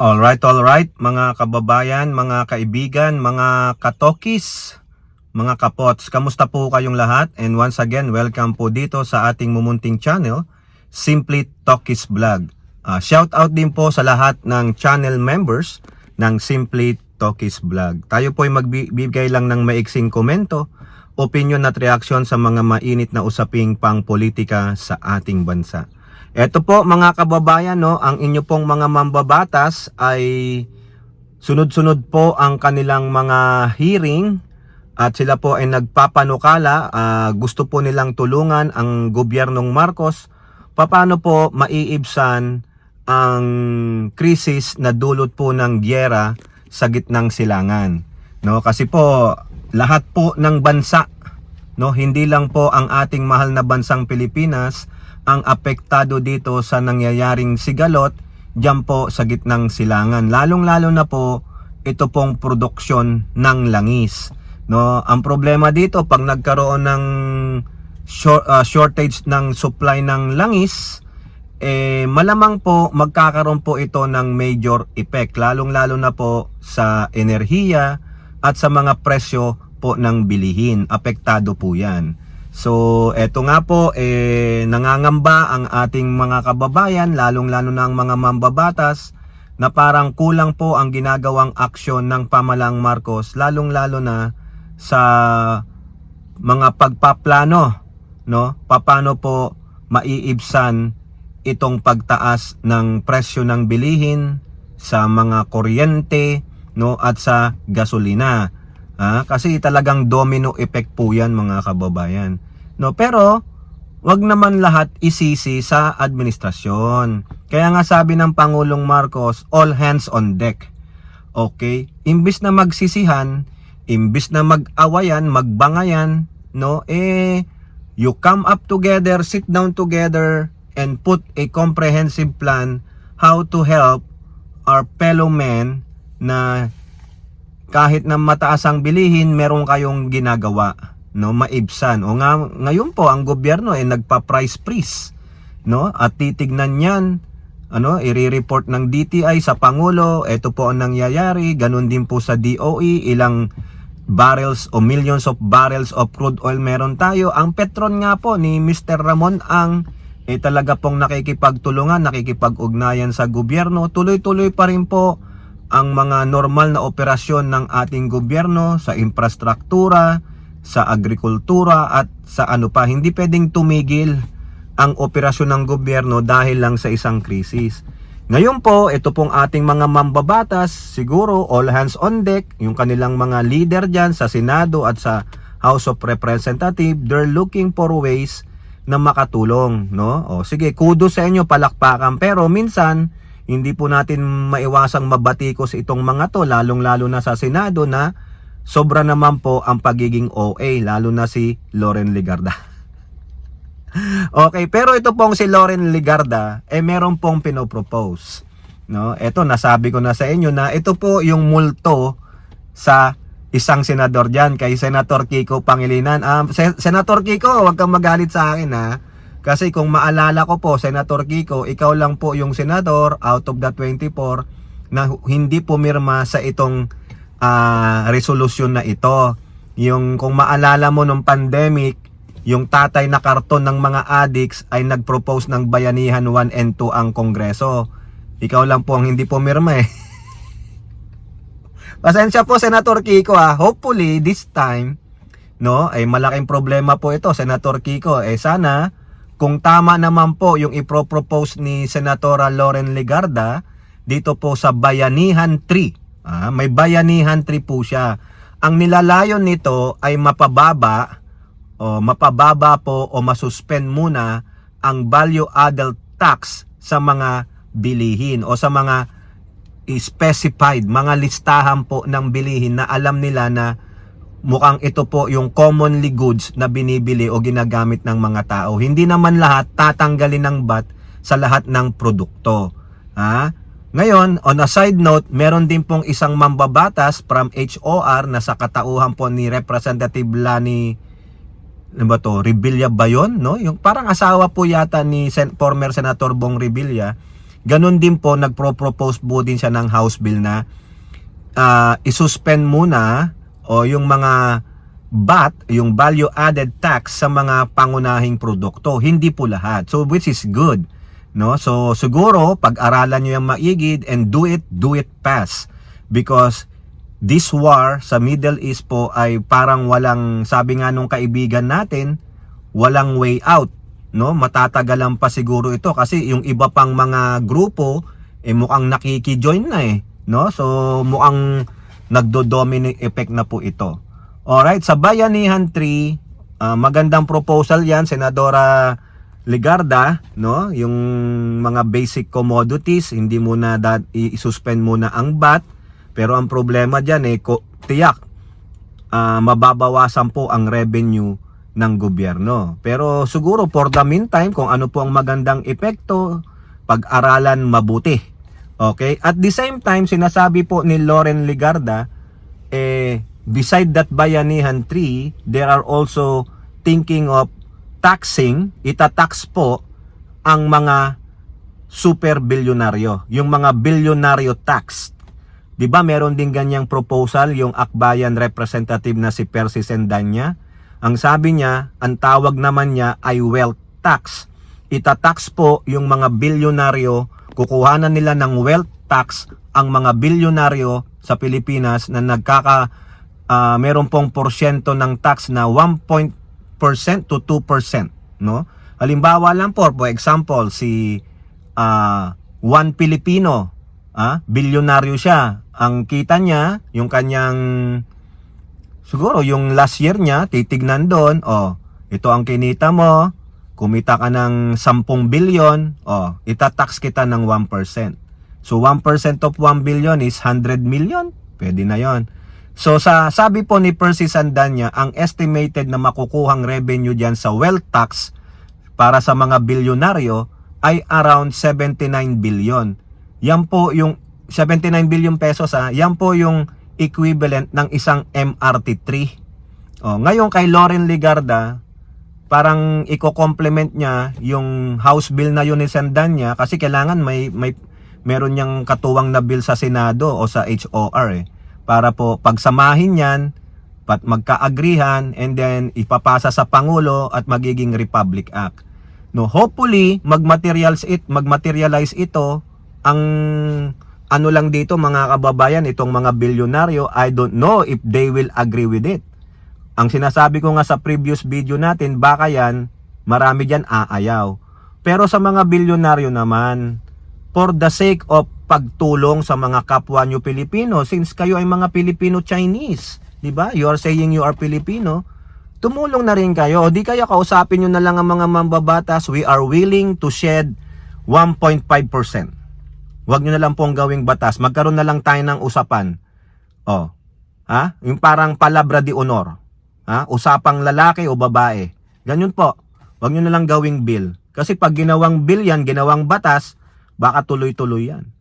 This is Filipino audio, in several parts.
Alright, mga kababayan, mga kaibigan, mga katokis, mga kapots, kamusta po kayong lahat? And once again, welcome po dito sa ating mumunting channel, Simply Tokis Vlog. Shout out din po sa lahat ng channel members ng Simply Tokis Vlog. Tayo po ay magbibigay lang ng maiksing komento, opinion at reaksyon sa mga mainit na usaping pang politika sa ating bansa. Ito po mga kababayan, no, ang inyo pong mga mambabatas ay sunod-sunod po ang kanilang mga hearing at sila po ay nagpapanukala, gusto po nilang tulungan ang gobyernong Marcos paano po maiibsan ang krisis na dulot po ng giyera sa gitnang silangan. No, kasi po lahat po ng bansa, no, hindi lang po ang ating mahal na bansang Pilipinas ang apektado dito sa nangyayaring sigalot diyan po sa gitnang silangan. Lalong-lalo na po ito pong produksyon ng langis. No, ang problema dito pag nagkaroon ng shortage ng supply ng langis, malamang po magkakaroon po ito ng major effect, lalong-lalo na po sa enerhiya at sa mga presyo po ng bilihin. Apektado po 'yan. So, eto nga po, nangangamba ang ating mga kababayan, lalong-lalo na ang mga mambabatas, na parang kulang po ang ginagawang aksyon ng pamalang Marcos, lalong-lalo na sa mga pagpaplano, no? Paano po maiibsan itong pagtaas ng presyo ng bilihin sa mga kuryente, no? At sa gasolina. Kasi talagang domino effect po yan mga kababayan. No, pero wag naman lahat isisi sa administrasyon. Kaya nga sabi ng Pangulong Marcos, all hands on deck. Okay? Imbis na magsisihan, imbis na mag-awayan, magbangayan, no, you come up together, sit down together, and put a comprehensive plan how to help our fellow men na kahit na mataas ang bilihin, meron kayong ginagawa, no, maibsan. O nga, ngayon po ang gobyerno ay nagpa-price freeze, no? At titignan niyan, i-report ng DTI sa Pangulo, ito po ang nangyayari, ganun din po sa DOE, ilang barrels o millions of barrels of crude oil meron tayo. Ang Petron nga po ni Mr. Ramon Ang talaga pong nakikipagtulungan, nakikipag-ugnayan sa gobyerno. Tuloy-tuloy pa rin po ang mga normal na operasyon ng ating gobyerno sa infrastruktura, sa agrikultura at sa ano pa. Hindi pwedeng tumigil ang operasyon ng gobyerno dahil lang sa isang krisis. Ngayon po, ito pong ating mga mambabatas, siguro all hands on deck, yung kanilang mga leader dyan sa Senado at sa House of Representatives, they're looking for ways na makatulong, no? O sige, kudos sa inyo, palakpakan, pero minsan hindi po natin maiwasang mabatikos itong mga to, lalong-lalo na sa Senado na sobra naman po ang pagiging OA, lalo na si Loren Legarda. Okay, pero ito pong si Loren Legarda, meron pong pinopropose. No? Ito, nasabi ko na sa inyo na ito po yung multo sa isang senador dyan, kay Senator Kiko Pangilinan. Senator Kiko, huwag kang magalit sa akin ha. Kasi kung maalala ko po, Senator Kiko, ikaw lang po yung senador out of the 24 na hindi pumirma sa itong resolution na ito. Yung kung maalala mo nung pandemic, yung tatay na karton ng mga addicts ay nag-propose ng Bayanihan 1 and 2 ang Kongreso. Ikaw lang po ang hindi pumirma eh. Pasensya po Senator Kiko ha. Hopefully this time, no, ay malaking problema po ito Senator Kiko. Sana kung tama naman po yung ipropropose ni Senatora Loren Legarda dito po sa Bayanihan 3. May Bayanihan 3 po siya. Ang nilalayon nito ay mapababa po o masuspend muna ang value added tax sa mga bilihin o sa mga specified, mga listahan po ng bilihin na alam nila na mukhang ito po yung commonly goods na binibili o ginagamit ng mga tao. Hindi naman lahat tatanggalin ng VAT sa lahat ng produkto. Ngayon, on a side note, meron din pong isang mambabatas from HOR na sa katauhan po ni Representative Lani Revilla ba yun? No? Yung parang asawa po yata ni former Senator Bong Revilla. Ganon din po, nagpro-propose po din siya ng House Bill na isuspend muna o yung mga VAT, yung value added tax sa mga pangunahing produkto. Hindi po lahat. So which is good, no? So siguro pag-aralan niyo yung maigid and do it fast, because this war sa Middle East po ay parang walang, sabi nga nung kaibigan natin, walang way out, no? Matatagalan pa siguro ito kasi yung iba pang mga grupo mukhang nakiki-join na no? So mukhang nagdo-dominate effect na po ito. Alright, sa Bayanihan 3, magandang proposal yan, Senadora Legarda, no? Yung mga basic commodities, hindi muna i-suspend muna ang VAT, pero ang problema diyan tiyak mababawasan po ang revenue ng gobyerno. Pero siguro for the meantime, kung ano po ang magandang epekto, pag-aralan mabuti. Okay? At the same time, sinasabi po ni Loren Legarda, beside that Bayanihan 3, there are also thinking of taxing, itatax po ang mga super bilyonaryo, yung mga bilyonaryo tax. 'Di ba meron din ganyang proposal yung Akbayan representative na si Percy Sendanya? Ang sabi niya, ang tawag naman niya ay wealth tax. Itatax po yung mga bilyonaryo, kukuhanan nila ng wealth tax ang mga bilyonaryo sa Pilipinas na meron pong porsyento ng tax na 1% to 2%, no? Halimbawa lang po, for example, si Juan Pilipino, bilyonaryo siya. Ang kita niya, yung kanyang siguro yung last year niya, titignan doon, ito ang kinita mo, kumita ka ng 10 billion, itatax kita ng 1%. So 1% of 1 billion is 100 million, pwede na yon. So sabi po ni Percy Sandanya, ang estimated na makukuhang revenue diyan sa wealth tax para sa mga bilyonaryo ay around 79 billion. Yan po yung 79 billion pesos, yan po yung equivalent ng isang MRT3. Ngayon kay Loren Legarda, parang i-complement niya yung House Bill na yun ni Sandanya kasi kailangan meron niyang katuwang na bill sa Senado o sa HOR para po pagsamahin yan, magka-agrihan, and then ipapasa sa Pangulo at magiging Republic Act. No, hopefully magmaterialize ito. Ang ano lang dito mga kababayan, itong mga bilyonaryo, I don't know if they will agree with it. Ang sinasabi ko nga sa previous video natin, baka yan marami diyan aayaw. Pero sa mga bilyonaryo naman, for the sake of pagtulong sa mga kapwa nyo Pilipino, since kayo ay mga Filipino-Chinese, di ba? You are saying you are Filipino, tumulong na rin kayo. O di kaya kausapin nyo na lang ang mga mambabatas, we are willing to shed 1.5%. Huwag nyo na lang pong gawing batas. Magkaroon na lang tayo ng usapan. Yung parang palabra de honor. Usapang lalaki o babae. Ganyan po. Huwag nyo na lang gawing bill. Kasi pag ginawang bill yan, ginawang batas, baka tuloy-tuloy yan.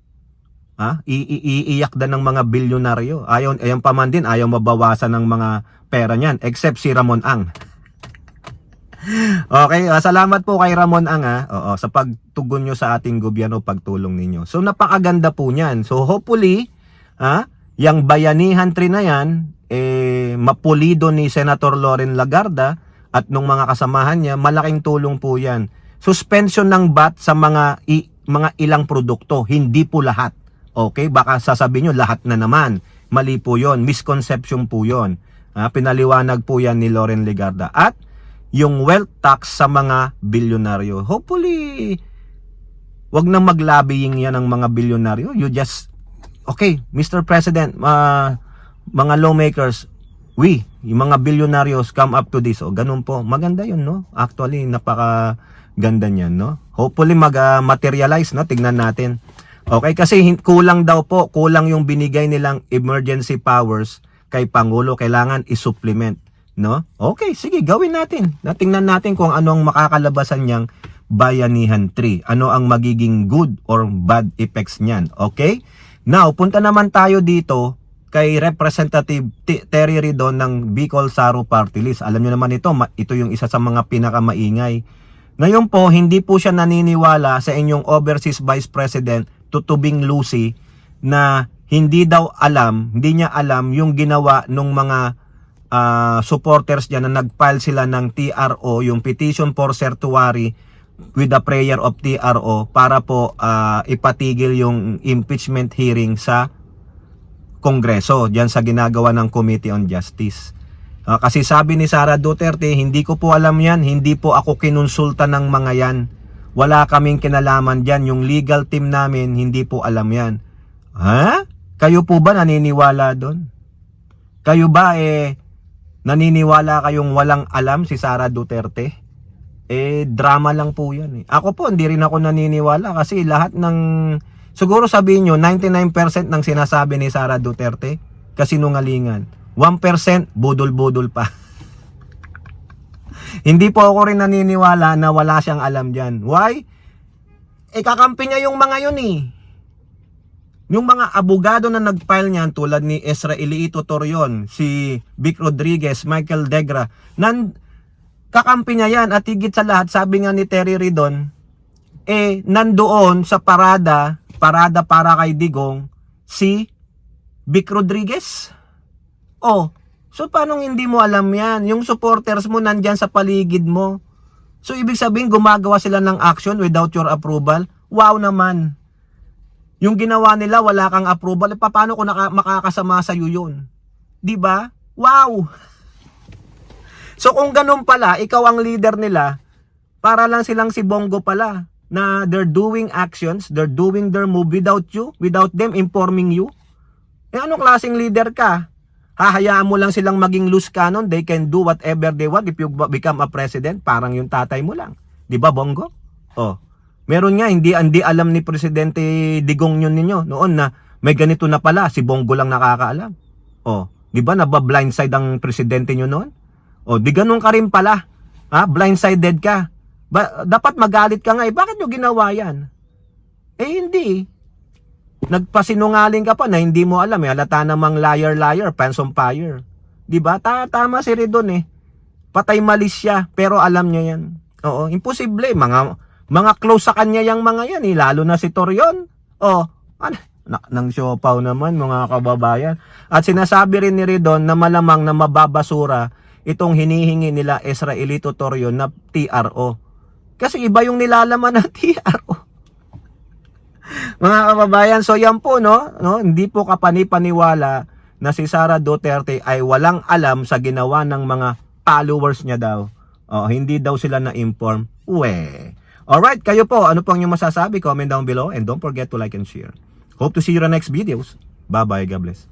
Iiyak na ng mga bilyonaryo. Ayan pa man din, ayaw mabawasan ng mga pera niyan. Except si Ramon Ang. Okay, salamat po kay Ramon Ang sa pagtugon nyo sa ating gobyerno, pagtulong ninyo. So napakaganda po niyan. So hopefully, yung Bayanihan 3 na yan, mapulido ni Senator Loren Legarda at nung mga kasamahan niya, malaking tulong po yan. Suspension ng VAT sa mga ilang produkto, hindi po lahat. Okay, baka sasabihin nyo lahat na naman. Mali po yon, misconception po yon. Pinaliwanag po yan ni Loren Legarda. At yung wealth tax sa mga bilyonaryo, hopefully wag nang mag-lobbying yan ng mga bilyonaryo. You just, okay, Mr. President, mga lawmakers, yung mga bilyonaryos come up to this. Ganun po, maganda yun, no? Actually, napakaganda niyan, no? Hopefully mag-materialize, no? Tignan natin. Okay, kasi kulang daw po, kulang yung binigay nilang emergency powers kay Pangulo, kailangan i-supplement, no? Okay, sige, gawin natin. Tingnan natin kung anong makakalabasan niyang Bayanihan 3. Ano ang magiging good or bad effects niyan, okay? Now, punta naman tayo dito kay Representative Terry Ridon ng Bicol Saro Party List. Alam niyo naman ito yung isa sa mga pinakamaingay Ngayon po, hindi po siya naniniwala sa inyong Overseas Vice President, Tutubing Lucy, na hindi niya alam yung ginawa ng mga supporters niya na nag-file sila ng TRO, yung petition for certiorari with the prayer of TRO para po ipatigil yung impeachment hearing sa Kongreso, diyan sa ginagawa ng Committee on Justice. Kasi sabi ni Sara Duterte, hindi ko po alam yan, hindi po ako kinonsulta ng mga yan. Wala kaming kinalaman dyan, yung legal team namin, hindi po alam yan. Ha? Kayo po ba naniniwala doon? Kayo ba naniniwala kayong walang alam si Sara Duterte? Drama lang po yan. Ako po, hindi rin ako naniniwala kasi lahat ng, siguro sabihin nyo, 99% ng sinasabi ni Sara Duterte, kasinungalingan. 1% budol-budol pa. Hindi po ako rin naniniwala na wala siyang alam dyan. Why? Kakampi niya yung mga yun Yung mga abogado na nag-file niyan tulad ni Israelito Torion, si Vic Rodriguez, Michael Degra, kakampi niya yan. At higit sa lahat, sabi nga ni Terry Ridon, nandoon sa parada para kay Digong, si Vic Rodriguez. So paano hindi mo alam yan? Yung supporters mo nandyan sa paligid mo. So ibig sabihin gumagawa sila ng action without your approval? Wow naman. Yung ginawa nila wala kang approval, paano ko makakasama sa iyo yun? 'Di ba? Wow. So kung ganun pala, ikaw ang leader nila, para lang silang si Bongo pala na they're doing actions, they're doing their move without you, without them informing you. Anong klaseng leader ka? Hahayaan mo lang silang maging loose cannon, they can do whatever they want if you become a president, parang yung tatay mo lang. 'Di ba, Bongo? Meron nga hindi alam ni Presidente Digong yun ninyo noon na may ganito na pala, si Bongo lang nakakaalam. 'Di ba naba-blindside ang presidente nyo noon? Di ganun ka rin pala. Blindsided ka. Dapat magalit ka nga bakit nyo ginawa yan? Hindi. Nagpasinungaling ka pa na hindi mo alam halata namang liar, pants on fire. 'Di ba? Tama si Ridon Patay malis siya, pero alam niya yan. Imposible. Mga close sa kanya yung mga yan lalo na si Torion. Nang siopaw naman mga kababayan. At sinasabi rin ni Ridon na malamang na mababasura itong hinihingi nila Israelito Torion na TRO. Kasi iba yung nilalaman ng TRO. Mga kababayan, so yan po hindi po kapanipaniwala na si Sara Duterte ay walang alam sa ginawa ng mga followers niya daw. Hindi daw sila na-inform. Alright, kayo po, ano pang yung masasabi? Comment down below and don't forget to like and share. Hope to see you in the next videos. Bye-bye, God bless.